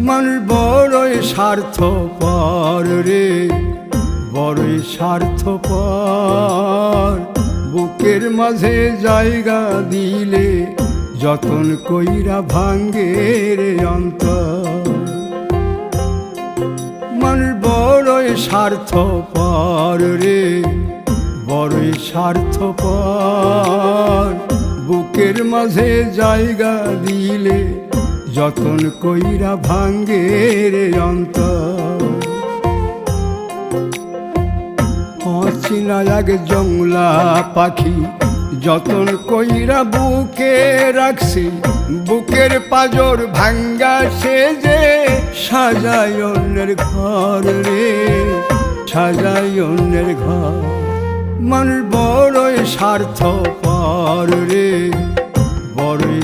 মানুষ বড়ই স্বার্থপর রে, বড়ই স্বার্থপর। বুকের মাঝে জায়গা দিলে যতন কইরা ভাঙ্গে রে অন্তর। মানুষ বড়ই স্বার্থপর রে, বড়ই স্বার্থপর। বুকের মাঝে জায়গা দিলে যতন কইরা ভাঙ্গে রে অন্তর। অচিনা এক জংলা পাখি যতন কইরা বুকে রাখছি, বুকের পাজর ভাঙ্গা সে যে সাজায় অন্যের ঘর রে, সাজায় অন্যের ঘর। মানুষ বড়ই স্বার্থপর রে, বড়ই